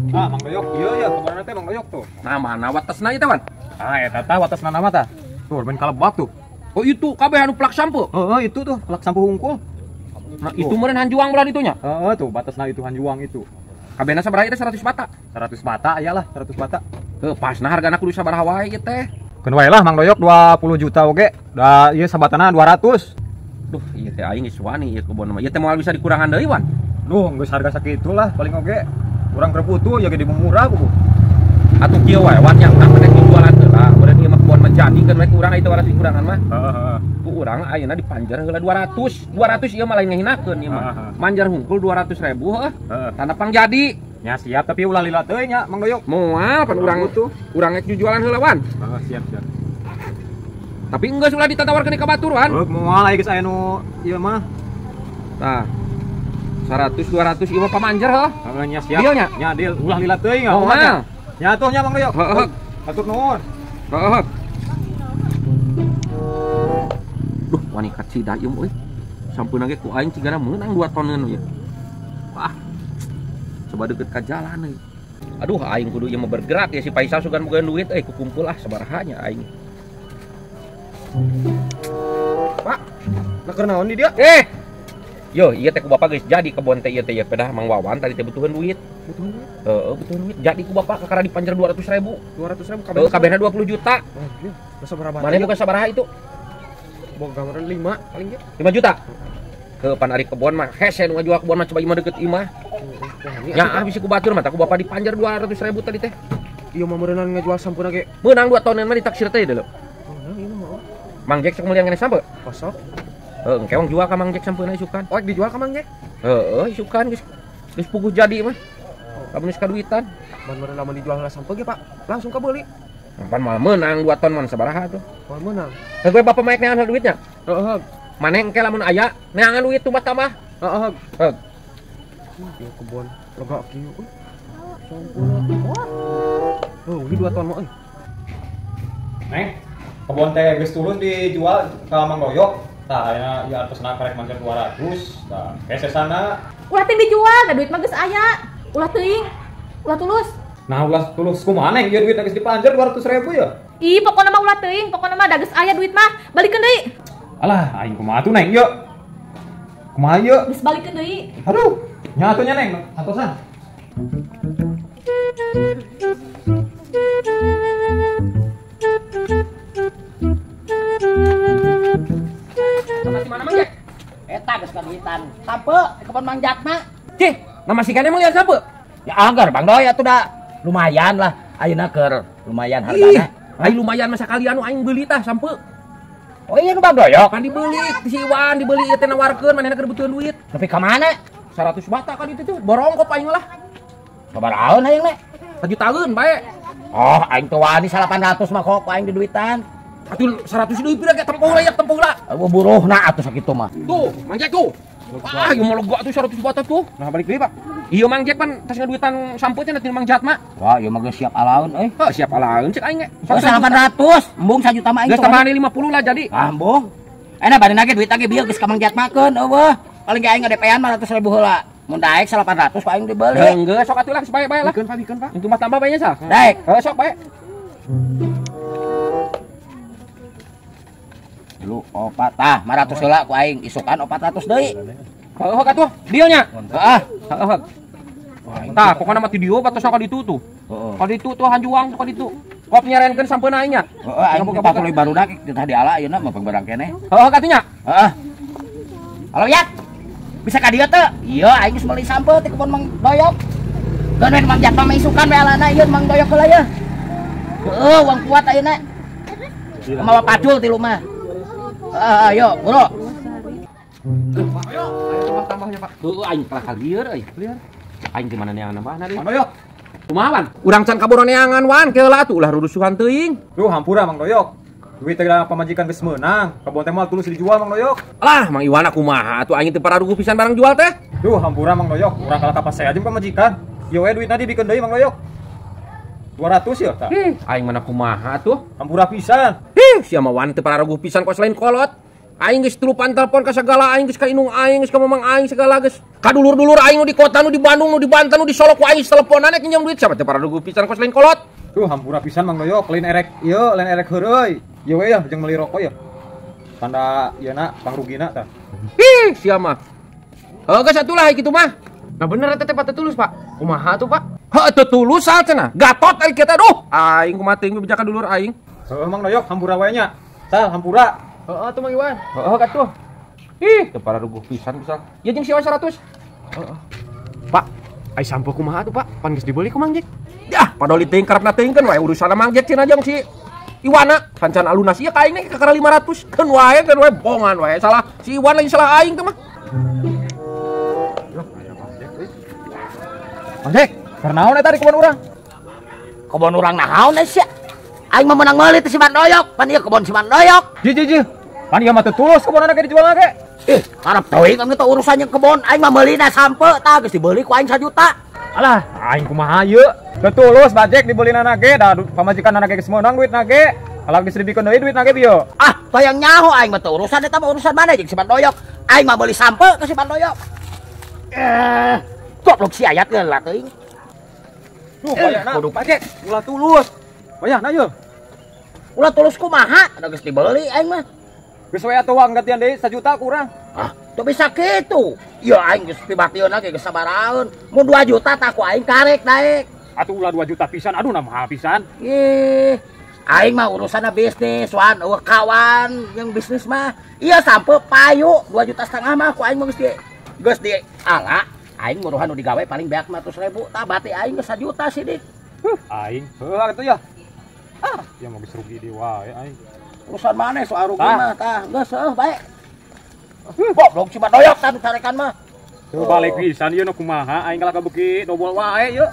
Ah, Mang Doyok, iya kebon teh Mang Doyok tuh. Nah, mana watasna ieu teh, Wan? Ah, eta teh watasna nama tah. Tuh, main kalebak tuh. Oh, itu kabeh anu plak sampo. Heeh, itu tuh, plak sampo hungkul. Nah, itu meureun hanjuang belah itunya. Heeh, tuh batasna itu hanjuang itu. Kabehna sabaraha teh 100 bata. 100 bata ayalah, 100 bata. Heuh, pasna hargana kudu sabaraha wae ieu teh. Keun wae lah Mang Doyok 20 juta oge. Da ieu sabatana 200. Duh, ieu teh aing geus wani ieu kebon mah. Ieu teh moal bisa dikurangan deui, Wan. Duh, geus harga sakitu lah paling oge. Urang keur butuh ya gede murah ku. Atuh kieu wae wan yang tak meneh dijualan heula. Urang ieu mah kebon mah jadi kan we urang itu 200 dikurangan mah. Heeh. Ku urang ayeuna dipanjar heula 200. 200 ieu mah lain ngahinakeun ieu mah. Manjar hungkul 200.000 heuh. Tanda pang jadi. Ya siap tapi ulah lila teuy nya Mang Doyok. Moal pan urang tuh. Urang rek jualan heula wan. Heeh, siap. Tapi enggeus ulah ditatawarkeun ka batur wan. Moal aya geus aya nu ieu mah. Tah. 100 200 ieu mah pamanjer heuh. Heeh, nya siap. Deal nya? Nya deal, ulah lila teuy Oh, nya. Nya atuh nya Mang Doyok. Heeh. Atur nuhun. Heeh. Duh, wani kaci dayung euy. Sampeuna ge ku aing cigana meunang 2 toneun ieu. Wah. Coba deket ka jalan euy. Aduh, aing kudu ieu mah bergerak ya si Faisal sugan boga duit euy kukumpul sabaraha nya aing. Pak, naker naon di dia? Yo, iya teh ku bapak geus jadi kebon teh ieu teh pedah Mang Wawan tadi teh butuhan duit. Butuhan duit? Heeh, butuhan duit. Jadi ku bapak kakara dipanjer 200.000. 200.000 kabeh. Kabehna 20 juta. Oh, iya. Sabaraha? Mane bukan sabaraha itu? Boga gambaran 5 paling ge. 5 juta. Ke pan ari kebon mah hese nu ngajual kebon mah coba imah deket imah. Ya, bisi ku batur mah tak ku bapak dipanjer 200.000 tadi teh. Ieu mah meureunana ngajual sampuna ge. Meunang 2 toneun mah ditaksir teh deuleu. Mang Jack sok mulia ngene sampe? Kosok. Heeh, engke wong jual ka Mang Jack sampeuna isukan. Oh, dijual ka Mang Jack? Heeh, isukan geus puguh jadi mah. Lamun geus kaduitan. Mun meureun lamun dijual heula sampe ge, Pak. Langsung kabeuli. Pan malah meunang 2 ton mun sabaraha tuh? Moal meunang. Heuh bapak maek neangan duitnya? Heeh. Mane engke lamun aya neangan duit tambah-tambah. Heeh. Heeh. Ieu kebon lega kieu euy. Sampuna. Oh, ini 2 ton mah euy. Neng, kebon teh geus tulus dijual ka Mang Doyok. Tah ayeuna ieu artosna karek manjer 200. Tah hese sana. Ulah teh dijual, da duit mah geus aya. Ulah teuing. Ulah tulus. Nah, ulah tulus kumaha neng ieu duit geus dipanjer 200.000 ya? Ih, pokona mah ulah teuing, pokona mah da geus aya duit mah. Balikeun deui. Alah, aing kumaha tuh neng ieu? Kumaha ieu? Geus balikeun deui. Aduh, nya atuh nya neng, atosan. Di mana Mang Jack? Eta geus kaduitan. Sampe kebon Mang Jatma. Cih, nama si kene emang lihat sampe? Ya agar Bang Doy atuh da lumayan lah. Ayeuna keur lumayan hargana. Ai lumayan masa kalian aing beuli tah sampe. Oh iya nu Bang Doyok. Kan dibeli di si Iwan, dibeli ieu teh nawarkeun manehna keur butuhan duit. Tapi ka mana? 100 bata kan itu tuh, borongkop aing lah. Sabaraha ayeuna nek? 1 jutaan bae. Oh, aing teu wani 800 mah kok aing di duitan. Atuh 100 deui pira ge tempuh layak tempuh lah. Buruhna atuh sakitu mah. Tuh, Mang Jack tuh. Ah, ieu mah lega tuh 100 bata tuh. Nah, balik deui, Pak. Ieu Mang Jack pan tas ngaduitan sampeut cenah ti Mang Jatma. Wah, ieu mah geus siap alaun euy. Heuh, siap alaeun cek aing ge. 800, embung 1 juta mah aing. Geus tambahan 50 lah jadi. Ah, embung. Enak badan lagi duit lagi bieu geus ka Mang Jatmakeun eueuh. Paling ge aing ngadepean 500.000 heula. Mun daek 800 ku aing dibeli. Geus sok atuh lah bae-bae lah. Bikeun Pak. Itu mah tambah bae nya sah. Daek. Heuh, sok bae. Dulu opat tah 500 heula ku aing isukan 400 deui. Heuh, atuh deal nya. Heeh. Heeh. Tah, pokona mah ti dieu batos ka ditu tuh. Heeh. Ka ditu tuh hanjuang ka ditu. Kop nyarenkeun sampeuna aing nya. Heeh, aing pakulih barudak tah diala ayeuna mah barang keneh. Heuh, katunya. Heeh. Halo Yat. Bisa ka dieu teu? Iya, aing geus meuli sampel ti kebon Mang Doyok. Geun Mang Jatma mah isukan we alana ieu Mang Doyok heula ya. Heeh, uang kuat ayeuna. Mawa pacul ti lumah. Ayo, bro. Ayo tambahnya Pak. Heuh, aing kalah kalieur euy. Lieur. Aing di mana neangan nambahna deui. Mang Doyok. Kumaha Wan? Urang can kaboro neangan Wan, keula atuh ulah rurusuhan teuing. Duh, hampura Mang Doyok. Duit teh pamajikan geus meunang, kebon teh mah tulus dijual Mang Doyok. Lah, Mang Iwana kumaha atuh aing teh pararuguh pisan barang jual teh. Duh, hampura Mang Doyok, urang kalah kapas saya aja pamajikan. Ieu we duitna dibikeun deui Mang Doyok. 200 ya, tah. Aing mana kumaha atuh? Hampura pisan. Si ama Wan teh pararuguh pisan kok selain kolot. Aing geus telupan telepon ka sagala aing geus ka indung aing geus ka mamang aing segala geus. Ka dulur-dulur aing nu di kota nu di Bandung nu di Banten nu di Solo ku aing teleponan pinjam duit siapa teh para dugu pisan kos lain kolot. Tuh hampura pisan Mang Doyok, lain erek heureuy. Ieu we ya jeung meuli rokok ya. Tanda ieu na pangrugina tah. Ih, sia mah. Geus atulah kitu mah. Nah bener eta teh tulus, Pak. Kumaha tuh, Pak? Heuh tulus saha cenah. Gatot aing kita duh. Aing kumaha teuing bijaka dulur aing. Heuh Mang Doyok hampura we nya. Tah hampura. Heeh tuh Mang Iwan. Heeh katuh. Ih, teu para ruguh pisan bisa. Ya jeung siwa 100. Heeh. Pak, ai sampo kumaha tuh, Pak? Pan geus dibeli ku Mang Jek. Yah, padahal teuing karepna teuing kan wae urusan Mang Jek cenah jeung si Iwana. Kancan alunas ieu ka aing ke kakara 500. Kan wae bongan wae salah si Iwan lagi salah aing teh mah. Mang Jek, karnaon eta di kebon urang? Kebon urang naon sia? Aing mah menang meuli teh si Mandoyok, pan ieu kebon si Mandoyok. Ji. Pan ieu mah teu tulus kebonana ge dijual ge. Karep teuing kan teh urusan jeung kebon, aing mah meulina sampe tah geus dibeli ku aing 1 juta. Alah, aing kumaha ieu? Teu tulus Bajek dibeulina ge, da pamajikanna ge geus meunang duitna ge. Kalau geus dibikeun deui duitna ge bieu. Ah, tayang nyaho aing mah teu urusan eta mah urusan mana jeung si Mandoyok. Aing mah meuli sampe ke si Mandoyok. Goblok si ayat geus lah teuing. Duh, bayana. Kudu Bajek, ulah tulus. Bayana ieu. Ulah tulus kumaha? Da geus dibeli aing mah. Geus we atuh uang gantian deui 1 juta kurang. Ah, teu bisa kitu. Ya aing geus tibatieuna ge geus sabaraeun. Mun 2 juta tah ku aing karek daek. Atuh ulah 2 juta pisan, aduh nah mahal pisan. Aing mah urusanna bisnis, wan eueuh kawan yang bisnis mah. Iya sampe payu 2,5 juta mah ku aing mah geus di ala. Aing muruhan nu digawe paling beak 100.000, tah bati aing geus 1 juta sidik. Aing, heuh atuh ya. Ya mau geus rugi di wae aing. Urusan maneh soal rugi mah tah geus bae. Goblok si Mandoyok tah tarekan mah. Tuh balik pisan ieu nu kumaha aing kalak beuki dobol wae ieu.